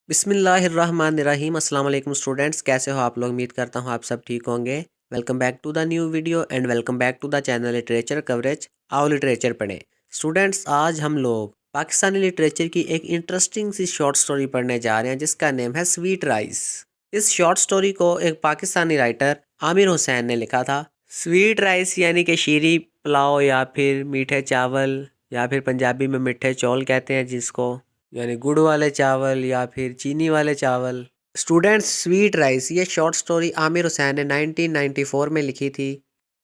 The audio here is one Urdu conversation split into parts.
بسم اللہ الرحمن الرحیم۔ السلام علیکم اسٹوڈینٹس، کیسے ہو آپ لوگ؟ امید کرتا ہوں آپ سب ٹھیک ہوں گے۔ Welcome back to the new video and welcome back to the channel literature coverage. آؤ لٹریچر پڑھیں۔ اسٹوڈینٹس، آج ہم لوگ پاکستانی لٹریچر کی ایک انٹرسٹنگ سی شارٹ سٹوری پڑھنے جا رہے ہیں جس کا نیم ہے سویٹ رائس۔ اس شارٹ سٹوری کو ایک پاکستانی رائٹر عامر حسین نے لکھا تھا۔ سویٹ رائس یعنی کہ شیریں پلاؤ یا پھر میٹھے چاول یا پھر پنجابی میں میٹھے چول کہتے ہیں جس کو، یعنی گڑ والے چاول یا پھر چینی والے چاول۔ اسٹوڈینٹس، سویٹ رائس یہ شارٹ سٹوری عامر حسین نے 1994 میں لکھی تھی،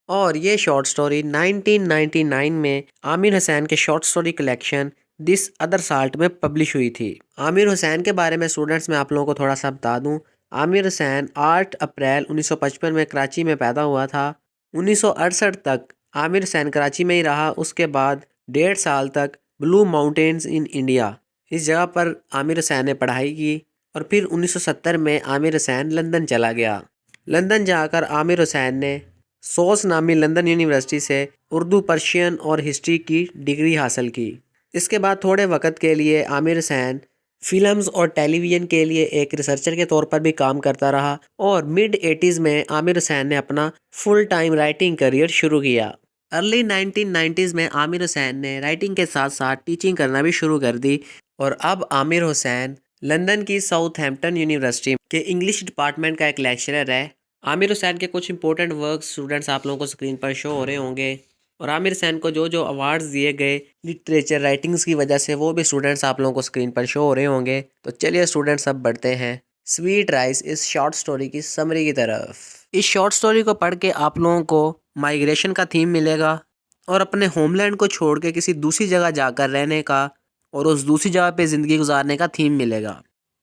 اور یہ شارٹ سٹوری 1999 میں عامر حسین کے short story collection this other salt میں پبلش ہوئی تھی۔ عامر حسین کے بارے میں اسٹوڈینٹس میں آپ لوگوں کو تھوڑا سا بتا دوں۔ عامر حسین 8 اپریل 1955 میں کراچی میں پیدا ہوا تھا۔ 1968 تک عامر حسین کراچی میں ہی رہا۔ اس کے بعد 1.5 سال تک بلو ماؤنٹینز ان انڈیا، اس جگہ پر عامر حسین نے پڑھائی کی، اور پھر 1970 میں عامر حسین لندن چلا گیا۔ لندن جا کر عامر حسین نے سوس نامی لندن یونیورسٹی سے اردو، پرشین اور ہسٹری کی ڈگری حاصل کی۔ اس کے بعد تھوڑے وقت کے لیے عامر حسین فلمز اور ٹیلی ویژن کے لیے ایک ریسرچر کے طور پر بھی کام کرتا رہا، اور مڈ 80s میں عامر حسین نے اپنا فل ٹائم رائٹنگ کیریئر شروع کیا۔ ارلی 1990s میں عامر حسین نے رائٹنگ کے ساتھ ساتھ ٹیچنگ کرنا بھی شروع کر دی، اور اب عامر حسین لندن کی ساؤتھ ہیمپٹن یونیورسٹی کے انگلش ڈپارٹمنٹ کا ایک لیکچرر ہے۔ عامر حسین کے کچھ امپورٹنٹ ورکس اسٹوڈنٹس آپ لوگوں کو اسکرین پر شو ہو رہے ہوں گے، اور عامر حسین کو جو ایوارڈز دیے گئے لٹریچر رائٹنگز کی وجہ سے وہ بھی اسٹوڈنٹس آپ لوگوں کو اسکرین پر شو ہو رہے ہوں گے۔ تو چلیے اسٹوڈنٹس، اب بڑھتے ہیں سویٹ رائس اس شارٹ سٹوری کی سمری کی طرف۔ اس شارٹ سٹوری کو پڑھ کے آپ لوگوں کو مائیگریشن کا تھیم ملے گا، اور اپنے ہوم لینڈ کو چھوڑ کے کسی دوسری جگہ جا کر رہنے کا اور اس دوسری جگہ پہ زندگی گزارنے کا تھیم ملے گا۔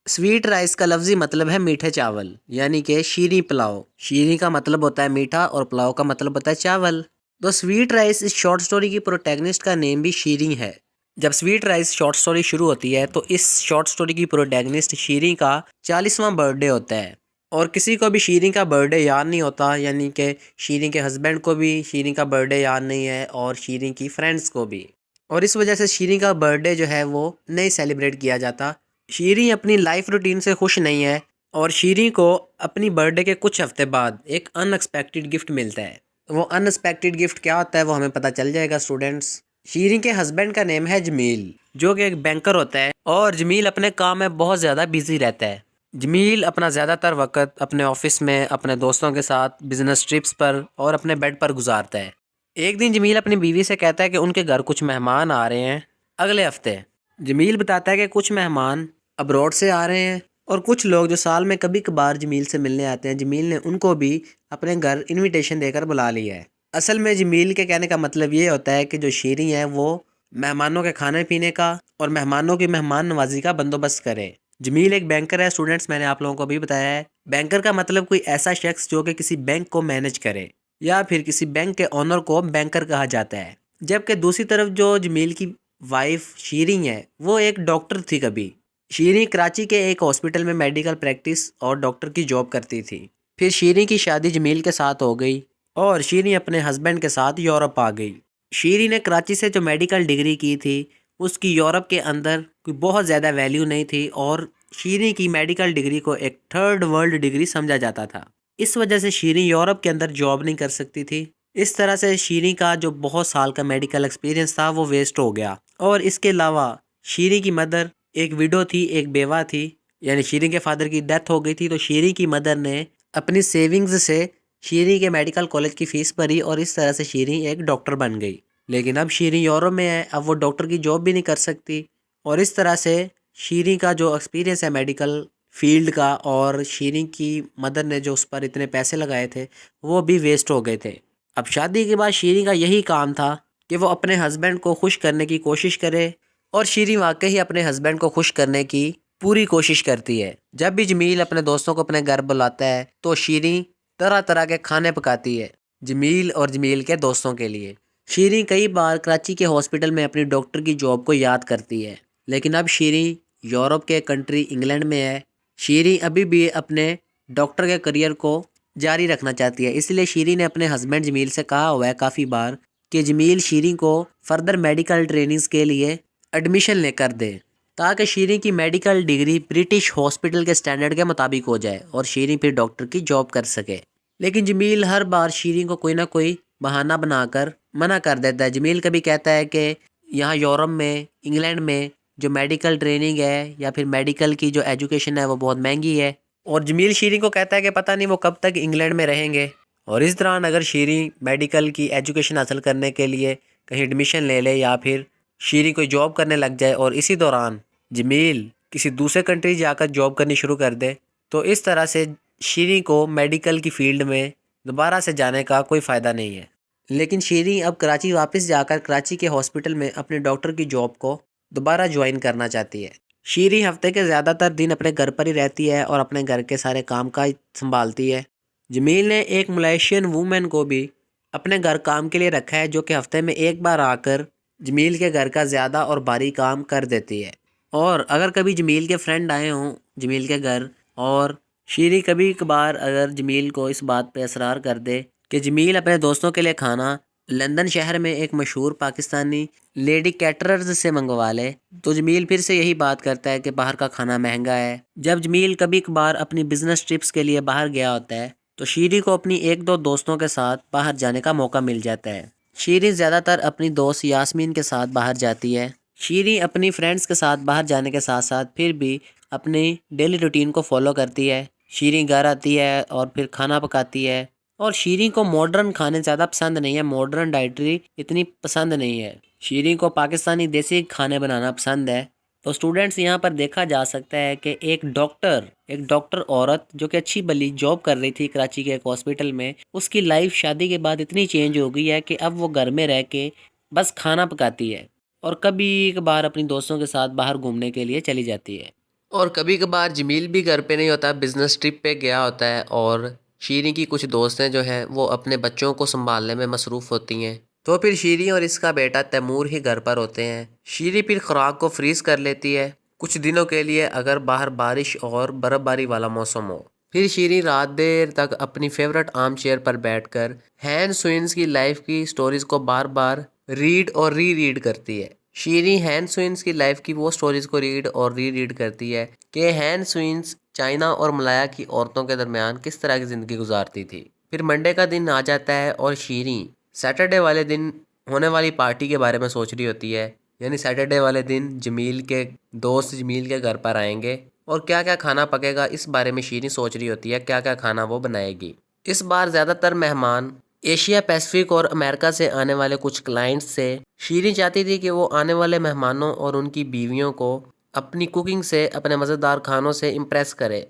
سویٹ رائس کا لفظی مطلب ہے میٹھے چاول، یعنی کہ شیریں پلاؤ۔ شیریں کا مطلب ہوتا ہے میٹھا، اور پلاؤ کا مطلب ہوتا ہے چاول۔ تو سویٹ رائس اس شارٹ سٹوری کی پروٹیگنسٹ کا نیم بھی شیریں ہے۔ جب سویٹ رائس شارٹ سٹوری شروع ہوتی ہے تو اس شارٹ سٹوری کی پروٹیگنسٹ شیریں کا 40واں برتھ ڈے ہوتا ہے، اور کسی کو بھی شیریں کا برتھ ڈے یاد نہیں ہوتا، یعنی کہ شیریں کے ہسبینڈ کو بھی شیریں کا برتھ ڈے یاد نہیں ہے، اور شیریں کی فرینڈس کو بھی، اور اس وجہ سے شیریں کا برتھ ڈے جو ہے وہ نہیں سیلیبریٹ کیا جاتا۔ شیریں اپنی لائف روٹین سے خوش نہیں ہے، اور شیریں کو اپنی برتھ ڈے کے کچھ ہفتے بعد ایک ان ایکسپیکٹڈ گفٹ ملتا ہے۔ وہ ان ایکسپیکٹڈ گفٹ کیا ہوتا ہے وہ ہمیں پتہ چل جائے گا اسٹوڈنٹس۔ شیریں کے ہسبینڈ کا نیم ہے جمیل، جو کہ ایک بینکر ہوتا ہے، اور جمیل اپنے کام میں بہت زیادہ بیزی رہتا ہے۔ جمیل اپنا زیادہ تر وقت اپنے آفس میں، اپنے دوستوں کے ساتھ، بزنس ٹرپس پر اور اپنے بیڈ پر گزارتا ہے۔ ایک دن جمیل اپنی بیوی سے کہتا ہے کہ ان کے گھر کچھ مہمان آ رہے ہیں اگلے ہفتے۔ جمیل بتاتا ہے کہ کچھ مہمان ابروڈ سے آ رہے ہیں، اور کچھ لوگ جو سال میں کبھی کبھار جمیل سے ملنے آتے ہیں، جمیل نے ان کو بھی اپنے گھر انویٹیشن دے کر بلا لیا ہے۔ اصل میں جمیل کے کہنے کا مطلب یہ ہوتا ہے کہ جو شیریں ہے وہ مہمانوں کے کھانے پینے کا اور مہمانوں کی مہمان نوازی کا بندوبست کرے۔ جمیل ایک بینکر ہے اسٹوڈنٹس، میں نے آپ لوگوں کو بھی بتایا ہے۔ بینکر کا مطلب کوئی ایسا شخص جو کہ کسی بینک کو مینج کرے، یا پھر کسی بینک کے اونر کو بینکر کہا جاتا ہے۔ جبکہ دوسری طرف جو جمیل کی وائف شیریں ہے وہ ایک ڈاکٹر تھی۔ کبھی شیریں کراچی کے ایک ہاسپٹل میں میڈیکل پریکٹس اور ڈاکٹر کی جاب کرتی تھی۔ پھر شیریں کی شادی جمیل کے ساتھ ہو گئی، اور شیریں اپنے ہسبینڈ کے ساتھ یورپ آ گئی۔ شیریں نے کراچی سے جو میڈیکل ڈگری کی تھی اس کی یورپ کے اندر کوئی بہت زیادہ ویلیو نہیں تھی، اور شیریں کی میڈیکل ڈگری کو ایک تھرڈ ورلڈ ڈگری سمجھا جاتا تھا۔ اس وجہ سے شیریں یورپ کے اندر جاب نہیں کر سکتی تھی۔ اس طرح سے شیریں کا جو بہت سال کا میڈیکل ایکسپیرینس تھا وہ ویسٹ ہو گیا۔ اور اس کے علاوہ شیریں کی مدر ایک ویڈو تھی، ایک بیوہ تھی، یعنی شیریں کے فادر کی ڈیتھ ہو گئی تھی، تو شیریں کی مدر نے اپنی سیونگز سے شیریں کے میڈیکل کالج کی فیس بھری، اور اس طرح سے شیریں ایک ڈاکٹر بن گئی۔ لیکن اب شیریں یورپ میں ہے، اب وہ ڈاکٹر کی جاب بھی نہیں کر سکتی، اور اس طرح سے شیریں کا جو ایکسپیرینس ہے میڈیکل فیلڈ کا، اور شیریں کی مدر نے جو اس پر اتنے پیسے لگائے تھے وہ بھی ویسٹ ہو گئے تھے۔ اب شادی کے بعد شیریں کا یہی کام تھا کہ وہ اپنے ہسبینڈ کو خوش کرنے کی کوشش کرے، اور شیریں واقعی اپنے ہسبینڈ کو خوش کرنے کی پوری کوشش کرتی ہے۔ جب بھی جمیل اپنے دوستوں کو اپنے گھر بلاتا ہے تو شیریں طرح طرح کے کھانے پکاتی ہے جمیل اور جمیل کے دوستوں کے لیے۔ شیریں کئی بار کراچی کے ہاسپٹل میں اپنی ڈاکٹر کی جاب کو یاد کرتی ہے، لیکن اب شیریں یورپ کے کنٹری انگلینڈ میں ہے۔ شیریں ابھی بھی اپنے ڈاکٹر کے کریئر کو جاری رکھنا چاہتی ہے، اس لیے شیریں نے اپنے ہسبینڈ جمیل سے کہا ہوا ہے کافی بار کہ جمیل شیریں کو فردر میڈیکل ٹریننگز کے لیے ایڈمیشن لے کر دے۔ تاکہ شیریں کی میڈیکل ڈگری برٹش ہاسپٹل کے سٹینڈرڈ کے مطابق ہو جائے اور شیریں پھر ڈاکٹر کی جاب کر سکے۔ لیکن جمیل ہر بار شیریں کو کوئی نہ کوئی بہانہ بنا کر منع کر دیتا ہے۔ جمیل کبھی کہتا ہے کہ یہاں یورپ میں، انگلینڈ میں جو میڈیکل ٹریننگ ہے یا پھر میڈیکل کی جو ایجوکیشن ہے وہ بہت مہنگی ہے، اور جمیل شیریں کو کہتا ہے کہ پتہ نہیں وہ کب تک انگلینڈ میں رہیں گے، اور اس دوران اگر شیریں میڈیکل کی ایجوکیشن حاصل کرنے کے لیے کہیں ایڈمیشن لے لے یا پھر شیریں کوئی جاب کرنے لگ جائے اور اسی دوران جمیل کسی دوسرے کنٹری جا کر جاب کرنی شروع کر دے، تو اس طرح سے شیریں کو میڈیکل کی فیلڈ میں دوبارہ سے جانے کا کوئی فائدہ نہیں ہے۔ لیکن شیریں اب کراچی واپس جا کر کراچی کے ہاسپٹل میں اپنے ڈاکٹر کی جاب کو دوبارہ جوائن کرنا چاہتی ہے۔ شیریں ہفتے کے زیادہ تر دن اپنے گھر پر ہی رہتی ہے اور اپنے گھر کے سارے کام کاج سنبھالتی ہے۔ جمیل نے ایک ملیشین وومن کو بھی اپنے گھر کام کے لیے رکھا ہے، جو کہ ہفتے میں ایک بار آ کر جمیل کے گھر کا زیادہ اور بھاری کام کر دیتی ہے۔ اور اگر کبھی جمیل کے فرینڈ آئے ہوں جمیل کے گھر، اور شیریں کبھی کبھار اگر جمیل کو اس بات پہ اصرار کر دے کہ جمیل اپنے دوستوں کے لیے کھانا لندن شہر میں ایک مشہور پاکستانی لیڈی کیٹررز سے منگوا لے، تو جمیل پھر سے یہی بات کرتا ہے کہ باہر کا کھانا مہنگا ہے۔ جب جمیل کبھی کبھار اپنی بزنس ٹرپس کے لیے باہر گیا ہوتا ہے تو شیریں کو اپنی ایک دو دوستوں کے ساتھ باہر جانے کا موقع مل جاتا ہے۔ شیریں زیادہ تر اپنی دوست یاسمین کے ساتھ باہر جاتی ہے۔ شیریں اپنی فرینڈز کے ساتھ باہر جانے کے ساتھ ساتھ پھر بھی اپنی ڈیلی روٹین کو فالو کرتی ہے۔ شیریں گھر آتی ہے اور پھر کھانا پکاتی ہے، اور شیریں کو ماڈرن کھانے زیادہ پسند نہیں ہے، ماڈرن ڈائٹری اتنی پسند نہیں ہے۔ شیریں کو پاکستانی دیسی کھانے بنانا پسند ہے۔ تو سٹوڈنٹس یہاں پر دیکھا جا سکتا ہے کہ ایک ڈاکٹر عورت جو کہ اچھی بلی جاب کر رہی تھی کراچی کے ایک ہاسپٹل میں، اس کی لائف شادی کے بعد اتنی چینج ہو گئی ہے کہ اب وہ گھر میں رہ کے بس کھانا پکاتی ہے، اور کبھی کبھار اپنی دوستوں کے ساتھ باہر گھومنے کے لیے چلی جاتی ہے۔ اور کبھی کبھار جمیل بھی گھر پہ نہیں ہوتا، بزنس ٹرپ پہ گیا ہوتا ہے، اور شیریں کی کچھ دوستیں جو ہیں وہ اپنے بچوں کو سنبھالنے میں مصروف ہوتی ہیں، تو پھر شیریں اور اس کا بیٹا تیمور ہی گھر پر ہوتے ہیں۔ شیریں پھر خوراک کو فریز کر لیتی ہے کچھ دنوں کے لیے اگر باہر بارش اور برف باری والا موسم ہو۔ پھر شیریں رات دیر تک اپنی فیورٹ آرم چیئر پر بیٹھ کر ہین سوئنز کی لائف کی سٹوریز کو بار بار ریڈ اور ری ریڈ کرتی ہے۔ شیریں ہین سوئنز کی لائف کی وہ سٹوریز کو ریڈ اور ری ریڈ کرتی ہے کہ ہین سوئنز چائنا اور ملایا کی عورتوں کے درمیان کس طرح کی زندگی گزارتی تھی۔ پھر منڈے کا دن آ جاتا ہے اور شیریں سیٹرڈے والے دن ہونے والی پارٹی کے بارے میں سوچ رہی ہوتی ہے، یعنی سیٹرڈے والے دن جمیل کے دوست جمیل کے گھر پر آئیں گے اور کیا کیا کھانا پکے گا، اس بارے میں شیریں سوچ رہی ہوتی ہے کیا کیا کھانا وہ بنائے گی۔ اس بار زیادہ تر مہمان ایشیا پیسفک اور امریکہ سے آنے والے کچھ کلائنٹس سے۔ شیریں چاہتی تھی کہ وہ آنے والے مہمانوں اور ان کی بیویوں کو اپنی کوکنگ سے، اپنے مزیدار کھانوں سے امپریس کرے۔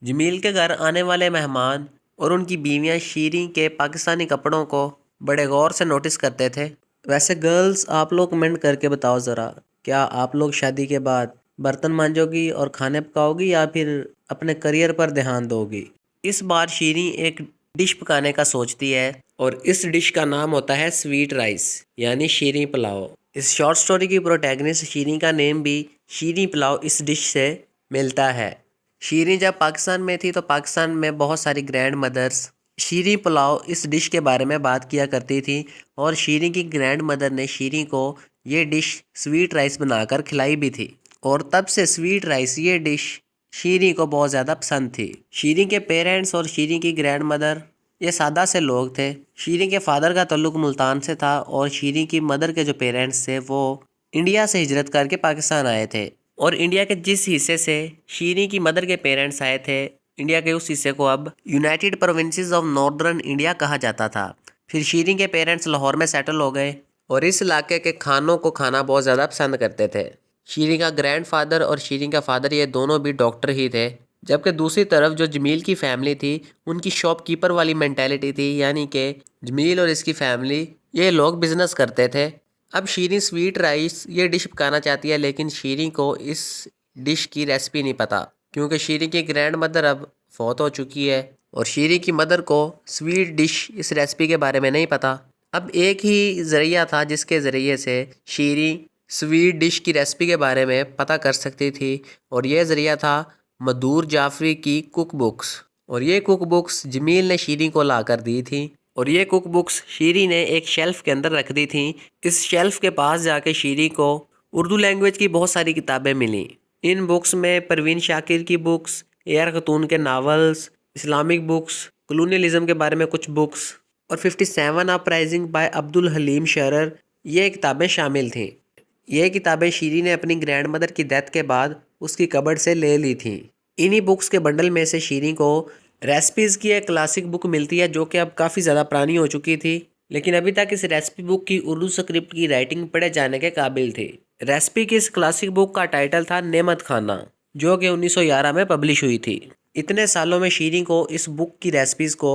جمیل کے گھر آنے والے مہمان اور ان کی بیویاں شیریں کے پاکستانی کپڑوں کو بڑے غور سے نوٹس کرتے تھے۔ ویسے گرلز آپ لوگ کمنٹ کر کے بتاؤ ذرا، کیا آپ لوگ شادی کے بعد برتن مانجو گی اور کھانے پکاؤ گی یا پھر اپنے کریئر پر دھیان دو گی؟ اس بار شیریں ایک ڈش پکانے کا سوچتی ہے، اور اس ڈش کا نام ہوتا ہے سویٹ رائس، یعنی شیریں پلاؤ۔ اس شارٹ سٹوری کی پروٹیگنسٹ شیریں کا نیم بھی شیریں پلاؤ اس ڈش سے ملتا ہے۔ شیریں جب پاکستان میں تھی تو پاکستان میں بہت ساری گرینڈ مدرز شیریں پلاؤ اس ڈش کے بارے میں بات کیا کرتی تھی، اور شیریں کی گرینڈ مدر نے شیریں کو یہ ڈش سویٹ رائس بنا کر کھلائی بھی تھی، اور تب سے سویٹ رائس یہ ڈش شیریں کو بہت زیادہ پسند تھی۔ شیریں کے پیرنٹس اور شیریں کی گرینڈ مدر یہ سادہ سے لوگ تھے۔ شیریں کے فادر کا تعلق ملتان سے تھا، اور شیریں کی مدر کے جو پیرنٹس تھے وہ انڈیا سے ہجرت کر کے پاکستان آئے تھے، اور انڈیا کے جس حصے سے شیریں کی مدر کے پیرنٹس آئے تھے، انڈیا کے اس حصے کو اب United provinces of northern India کہا جاتا تھا۔ پھر شیریں کے پیرنٹس لاہور میں سیٹل ہو گئے اور اس علاقے کے کھانوں کو کھانا بہت زیادہ پسند کرتے تھے۔ شیریں کا گرینڈ فادر اور شیریں کا فادر یہ دونوں بھی ڈاکٹر ہی تھے، جبکہ دوسری طرف جو جمیل کی فیملی تھی ان کی شاپ کیپر والی مینٹیلٹی تھی، یعنی کہ جمیل اور اس کی فیملی یہ لوگ بزنس کرتے تھے۔ اب شیریں سویٹ رائس یہ ڈش پکانا چاہتی ہے، لیکن شیریں کو اس ڈش کی ریسپی نہیں پتہ، کیونکہ شیریں کی گرینڈ مدر اب فوت ہو چکی ہے اور شیریں کی مدر کو سویٹ ڈش اس ریسپی کے بارے میں نہیں پتہ۔ اب ایک ہی ذریعہ تھا جس کے ذریعے سے شیریں سویٹ ڈش کی ریسپی کے بارے میں پتہ کر سکتی تھی، اور یہ ذریعہ تھا مدور جعفری کی کک بکس، اور یہ کک بکس جمیل نے شیریں کو لا کر دی تھی، اور یہ کک بکس شیریں نے ایک شیلف کے اندر رکھ دی تھیں۔ اس شیلف کے پاس جا کے شیریں کو اردو لینگویج کی بہت ساری کتابیں ملیں، ان بکس میں پروین شاکر کی بکس، اے آر خاتون کے ناولز، اسلامک بکس، کلونیلزم کے بارے میں کچھ بکس اور 57 اپرائزنگ بائی عبد الحلیم شرر یہ کتابیں شامل تھیں۔ یہ کتابیں شیریں نے اپنی گرینڈ مدر کی ڈیتھ کے بعد اس کی کبرڈ سے لے لی تھیں۔ انہی بکس کے بنڈل میں سے شیریں کو ریسپیز کی ایک کلاسک بک ملتی ہے جو کہ اب کافی زیادہ پرانی ہو چکی تھی، لیکن ابھی تک اس ریسپی بک کی اردو سکرپٹ کی رائٹنگ پڑھے جانے کے قابل تھی۔ ریسپی کی اس کلاسک بک کا ٹائٹل تھا نعمت خانہ، جو کہ 1911 میں پبلش ہوئی تھی۔ اتنے سالوں میں شیریں کو اس بک کی ریسپیز کو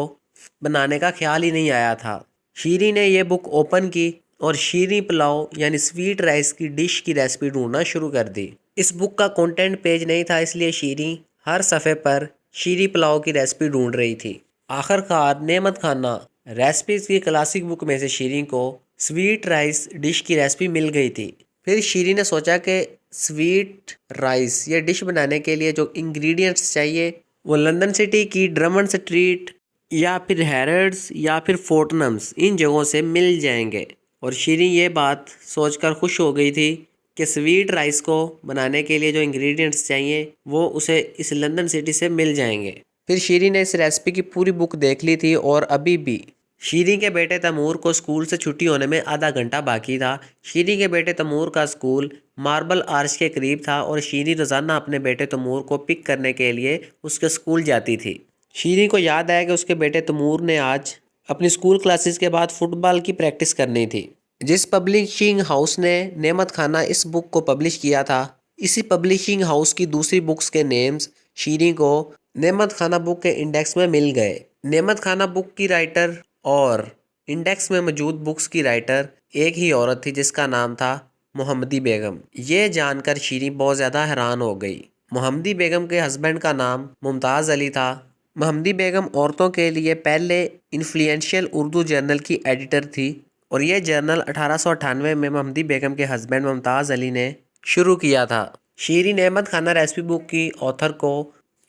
بنانے کا خیال ہی نہیں آیا تھا۔ شیریں نے یہ بک اوپن کی اور شیریں پلاؤ یعنی سویٹ رائس کی ڈش کی ریسپی ڈھونڈنا شروع کر دی۔ اس بک کا کنٹینٹ پیج نہیں تھا، اس لیے شیریں ہر صفحے پر شیریں پلاؤ کی ریسپی ڈھونڈ رہی تھی۔ آخر کار نعمت خانہ ریسپیز کی کلاسک بک میں سے شیریں کو سویٹ رائس ڈش کی ریسپی مل گئی تھی۔ پھر شیریں نے سوچا کہ سویٹ رائس یہ ڈش بنانے کے لیے جو انگریڈینٹس چاہیے وہ لندن سٹی کی ڈرمنڈ اسٹریٹ یا پھر ہیرڈز یا پھر فورٹنمز ان جگہوں سے مل جائیں گے، اور شیریں یہ بات سوچ کر خوش ہو گئی تھی کہ سویٹ رائس کو بنانے کے لیے جو انگریڈینٹس چاہیے وہ اسے اس لندن سٹی سے مل جائیں گے۔ پھر شیریں نے اس ریسپی کی پوری بک دیکھ لی تھی اور ابھی بھی شیریں کے بیٹے تیمور کو اسکول سے چھٹی ہونے میں آدھا گھنٹہ باقی تھا۔ شیریں کے بیٹے تیمور کا اسکول ماربل آرچ کے قریب تھا اور شیریں روزانہ اپنے بیٹے تیمور کو پک کرنے کے لیے اس کے اسکول جاتی تھی۔ شیریں کو یاد آیا کہ اس کے بیٹے تیمور نے آج اپنی اسکول کلاسز کے بعد فٹ بال کی پریکٹس کرنی تھی۔ جس پبلشنگ ہاؤس نے نعمت خانہ اس بک کو پبلش کیا تھا، اسی پبلشنگ ہاؤس کی دوسری بکس کے نیمز شیریں کو نعمت خانہ بک کے انڈیکس میں مل گئے۔ نعمت خانہ بک کی رائٹر اور انڈیکس میں موجود بکس کی رائٹر ایک ہی عورت تھی جس کا نام تھا محمدی بیگم۔ یہ جان کر شیریں بہت زیادہ حیران ہو گئی۔ محمدی بیگم کے ہسبینڈ کا نام ممتاز علی تھا۔ محمدی بیگم عورتوں کے لیے پہلے انفلوئنشیل اردو جرنل کی ایڈیٹر تھی، اور یہ جرنل 1898 میں محمدی بیگم کے ہسبینڈ ممتاز علی نے شروع کیا تھا۔ شیریں نعمت خانہ ریسپی بک کی آتھر کو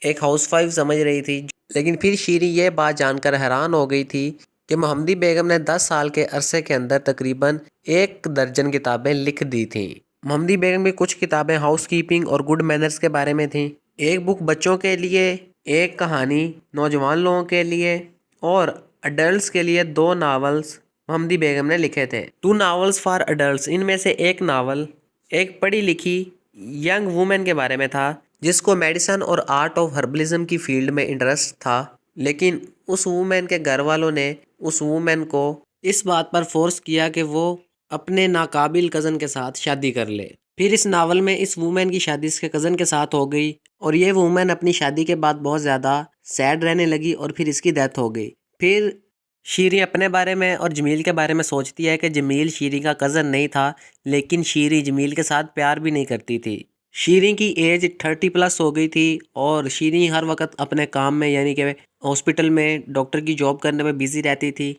ایک ہاؤس وائف سمجھ رہی تھی، لیکن پھر شیریں یہ بات جان کر حیران ہو گئی تھی کہ محمدی بیگم نے 10 سال کے عرصے کے اندر تقریباً 1 درجن کتابیں لکھ دی تھیں۔ محمدی بیگم کی کچھ کتابیں ہاؤس کیپنگ اور گڈ مینرز کے بارے میں تھیں، ایک بک بچوں کے لیے، ایک کہانی نوجوان لوگوں کے لیے، اور اڈلٹس کے لیے 2 ناولز محمدی بیگم نے لکھے تھے۔ 2 ناولز فار اڈلٹس، ان میں سے ایک ناول ایک پڑھی لکھی ینگ وومن کے بارے میں تھا جس کو میڈیسن اور آرٹ آف ہربلزم کی فیلڈ میں انٹرسٹ تھا، لیکن اس وومن کے گھر والوں نے اس وومن کو اس بات پر فورس کیا کہ وہ اپنے ناقابل کزن کے ساتھ شادی کر لے۔ پھر اس ناول میں اس وومن کی شادی اس کے کزن کے ساتھ ہو گئی، اور یہ وومن اپنی شادی کے بعد بہت زیادہ سیڈ رہنے لگی اور پھر اس کی ڈیتھ ہو گئی۔ پھر شیریں اپنے بارے میں اور جمیل کے بارے میں سوچتی ہے کہ جمیل شیریں کا کزن نہیں تھا، لیکن شیریں جمیل کے ساتھ پیار بھی نہیں کرتی تھی۔ شیریں کی ایج 30+ ہو گئی تھی اور شیریں ہر وقت اپنے کام میں یعنی کہ ہاسپٹل میں ڈاکٹر کی جاب کرنے میں بیزی رہتی تھی،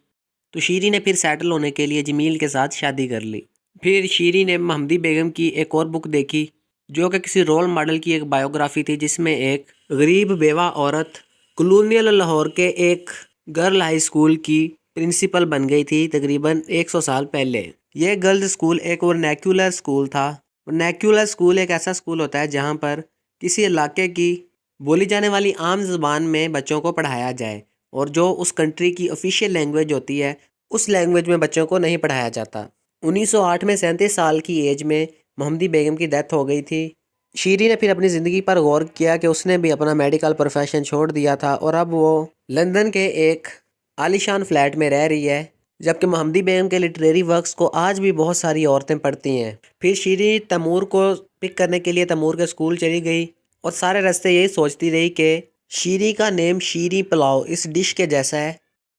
تو شیریں نے پھر سیٹل ہونے کے لیے جمیل کے ساتھ شادی کر لی۔ پھر شیریں نے محمدی بیگم کی ایک اور بک دیکھی جو کہ کسی رول ماڈل کی ایک بایوگرافی تھی، جس میں ایک غریب بیوہ عورت کلونیل لاہور کے ایک گرل ہائی اسکول کی پرنسپل بن گئی تھی تقریباً 100 سال پہلے۔ یہ گرلز اسکول ایک ورنیکولر اسکول تھا۔ ورنیکولر اسکول ایک ایسا اسکول ہوتا ہے جہاں پر کسی علاقے کی بولی جانے والی عام زبان میں بچوں کو پڑھایا جائے، اور جو اس کنٹری کی آفیشیل لینگویج ہوتی ہے اس لینگویج میں بچوں کو نہیں پڑھایا جاتا۔ 1908 میں 37 سال کی ایج میں محمدی بیگم کی ڈیتھ ہو گئی تھی۔ شیریں نے پھر اپنی زندگی پر غور کیا کہ اس نے بھی اپنا میڈیکل پروفیشن چھوڑ دیا تھا اور اب وہ لندن کے ایک عالیشان فلیٹ میں رہ رہی ہے، جبکہ محمدی بیگم کے لٹریری ورکس کو آج بھی بہت ساری عورتیں پڑھتی ہیں۔ پھر شیریں تیمور کو پک کرنے کے لیے تیمور کے اسکول چلی گئی اور سارے راستے یہی سوچتی رہی کہ شیریں کا نیم شیریں پلاؤ اس ڈش کے جیسا ہے،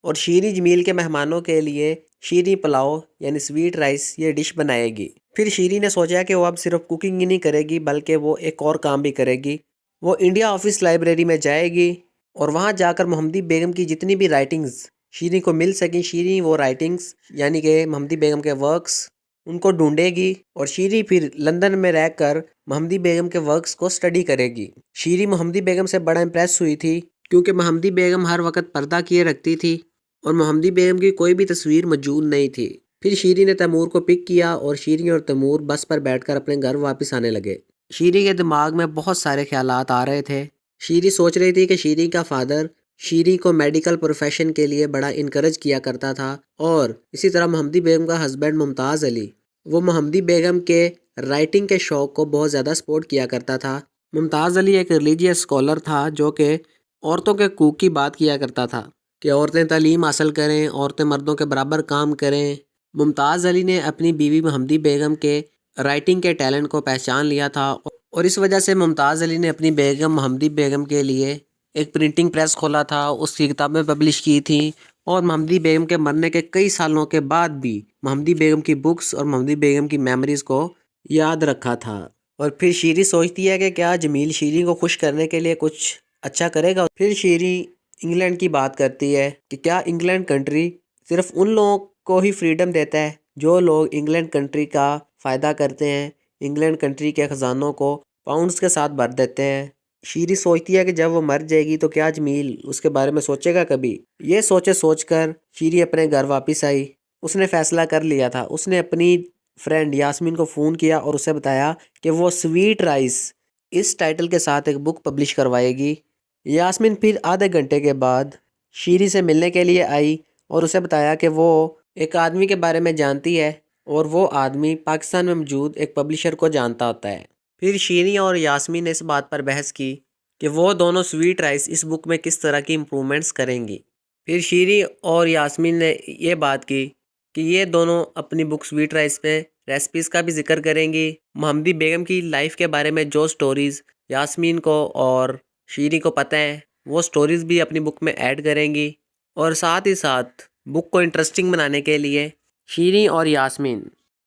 اور شیریں جمیل کے مہمانوں کے لیے شیریں پلاؤ یعنی سویٹ رائس یہ ڈش بنائے گی۔ پھر شیریں نے سوچا کہ وہ اب صرف کوکنگ ہی نہیں کرے گی بلکہ وہ ایک اور کام بھی کرے گی۔ وہ انڈیا آفس لائبریری میں جائے گی اور وہاں جا کر محمدی بیگم کی جتنی بھی رائٹنگز شیریں کو مل سکیں، شیریں وہ رائٹنگز یعنی کہ محمدی بیگم کے ورکس ان کو ڈھونڈے گی، اور شیریں پھر لندن میں رہ کر محمدی بیگم کے ورکس کو اسٹڈی کرے گی۔ شیریں محمدی بیگم سے بڑا امپریس ہوئی تھی کیونکہ محمدی بیگم ہر وقت پردہ کیے رکھتی تھی اور محمدی بیگم کی کوئی بھی تصویر موجود نہیں تھی۔ پھر شیریں نے تیمور کو پک کیا اور شیریں اور تیمور بس پر بیٹھ کر اپنے گھر واپس آنے لگے۔ شیری کے دماغ میں بہت سارے خیالات آ رہے تھے۔ شیری سوچ رہی تھی کہ شیری کا فادر شیری کو میڈیکل پروفیشن کے لیے بڑا انکریج کیا کرتا تھا، اور اسی طرح محمدی بیگم کا ہسبینڈ ممتاز علی، وہ محمدی بیگم کے رائٹنگ کے شوق کو بہت زیادہ سپورٹ کیا کرتا تھا۔ ممتاز علی ایک ریلیجیس اسکالر تھا جو کہ عورتوں کے حقوق کی بات کیا کرتا تھا کہ عورتیں تعلیم حاصل کریں، عورتیں مردوں کے برابر کام کریں۔ ممتاز علی نے اپنی بیوی محمدی بیگم کے رائٹنگ کے ٹیلنٹ کو پہچان لیا تھا، اور اس وجہ سے ممتاز علی نے اپنی بیگم محمدی بیگم کے لیے ایک پرنٹنگ پریس کھولا تھا، اس کی کتابیں پبلش کی تھیں، اور محمدی بیگم کے مرنے کے کئی سالوں کے بعد بھی محمدی بیگم کی بکس اور محمدی بیگم کی میموریز کو یاد رکھا تھا۔ اور پھر شیری سوچتی ہے کہ کیا جمیل شیری کو خوش کرنے کے لیے کچھ اچھا کرے گا۔ پھر شیری انگلینڈ کی بات کرتی ہے کہ کیا انگلینڈ کنٹری صرف ان لوگوں کو ہی فریڈم دیتا ہے جو لوگ انگلینڈ کنٹری کا فائدہ کرتے ہیں، انگلینڈ کنٹری کے خزانوں کو پاؤنڈز کے ساتھ بھر دیتے ہیں۔ شیری سوچتی ہے کہ جب وہ مر جائے گی تو کیا جمیل اس کے بارے میں سوچے گا کبھی۔ یہ سوچ کر شیری اپنے گھر واپس آئی۔ اس نے فیصلہ کر لیا تھا، اس نے اپنی فرینڈ یاسمین کو فون کیا اور اسے بتایا کہ وہ سویٹ رائس اس ٹائٹل کے ساتھ ایک بک پبلش کروائے گی۔ یاسمین پھر آدھے گھنٹے کے بعد شیری سے ملنے کے لیے آئی اور اسے بتایا کہ وہ ایک آدمی کے بارے میں جانتی ہے، اور وہ آدمی پاکستان میں موجود ایک پبلشر کو جانتا ہوتا ہے۔ پھر شیری اور یاسمین نے اس بات پر بحث کی کہ وہ دونوں سویٹ رائس اس بک میں کس طرح کی امپرومنٹس کریں گی۔ پھر شیری اور یاسمین نے یہ بات کی کہ یہ دونوں اپنی بک سویٹ رائس میں ریسپیز کا بھی ذکر کریں گی۔ محمدی بیگم کی لائف کے بارے میں جو سٹوریز یاسمین کو اور شیری کو پتہ ہیں، وہ سٹوریز بھی اپنی بک میں ایڈ کریں گی، اور ساتھ ہی ساتھ بک کو انٹرسٹنگ بنانے کے لیے شیری اور یاسمین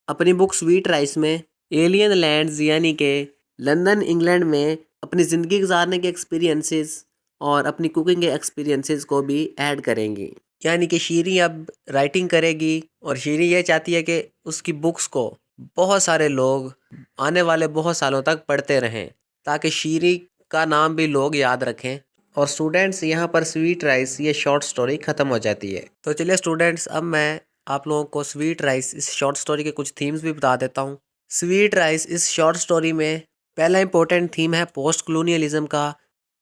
اپنی بک سویٹ رائس میں ایلین لینڈز یعنی کہ لندن انگلینڈ میں اپنی زندگی گزارنے کے ایکسپیرینسز اور اپنی کوکنگ کے ایکسپیرینسز کو بھی ایڈ کریں گی۔ یعنی کہ شیری اب رائٹنگ کرے گی، اور شیری یہ چاہتی ہے کہ اس کی بکس کو بہت سارے لوگ آنے والے بہت سالوں تک پڑھتے رہیں، تاکہ شیری کا نام بھی لوگ یاد رکھیں۔ اور سٹوڈنٹس یہاں پر سویٹ رائس یہ شارٹ سٹوری ختم ہو جاتی ہے۔ تو چلیے سٹوڈنٹس، اب میں آپ لوگوں کو سویٹ رائس اس شارٹ سٹوری کے کچھ تھیمز بھی بتا دیتا ہوں۔ سویٹ رائس اس شارٹ سٹوری میں پہلا امپورٹنٹ تھیم ہے پوسٹ کلونیلزم کا،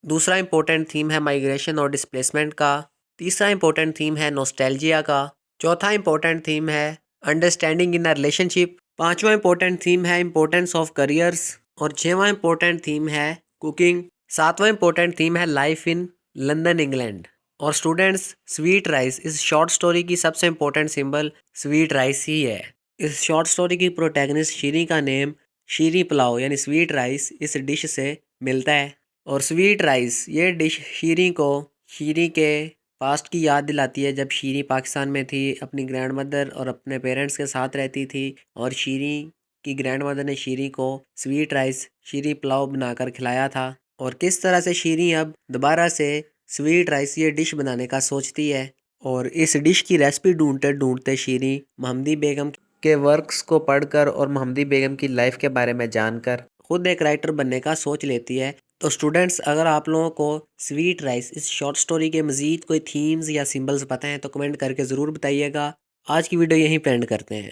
دوسرا امپورٹنٹ تھیم ہے مائیگریشن اور ڈسپلیسمنٹ کا، تیسرا امپورٹنٹ تھیم ہے نوسٹیلجیا کا، چوتھا امپورٹنٹ تھیم ہے انڈرسٹینڈنگ ان ریلیشن شپ، پانچواں امپورٹنٹ تھیم ہے امپورٹنس آف کریئرس، اور چھواں امپورٹنٹ تھیم ہے کوکنگ، ساتواں امپورٹنٹ تھیم ہے لائف ان لندن انگلینڈ۔ اور سٹوڈنٹس، سویٹ رائس اس شارٹ سٹوری کی سب سے امپورٹنٹ سمبل سویٹ رائس ہی ہے۔ اس شارٹ سٹوری کی پروٹیگنسٹ شیری کا نیم شیری پلاؤ یعنی سویٹ رائس اس ڈش سے ملتا ہے، اور سویٹ رائس یہ ڈش شیری کو شیری کے پاسٹ کی یاد دلاتی ہے، جب شیری پاکستان میں تھی، اپنی گرینڈ مدر اور اپنے پیرنٹس کے ساتھ رہتی تھی، اور شیری کی گرینڈ مدر نے شیری کو سویٹ رائس شیری پلاؤ بنا کر کھلایا تھا، اور کس طرح سے شیری اب دوبارہ سے سویٹ رائس یہ ڈش بنانے کا سوچتی ہے۔ اور اس ڈش کی ریسپی ڈھونڈتے شیری محمدی بیگم کے ورکس کو پڑھ کر اور محمدی بیگم کی لائف کے بارے میں جان کر خود ایک رائٹر بننے کا سوچ لیتی ہے۔ تو سٹوڈنٹس، اگر آپ لوگوں کو سویٹ رائس اس شارٹ سٹوری کے مزید کوئی تھیمز یا سمبلز پتہ ہیں تو کمنٹ کر کے ضرور بتائیے گا۔ آج کی ویڈیو یہیں پہ اینڈ کرتے ہیں۔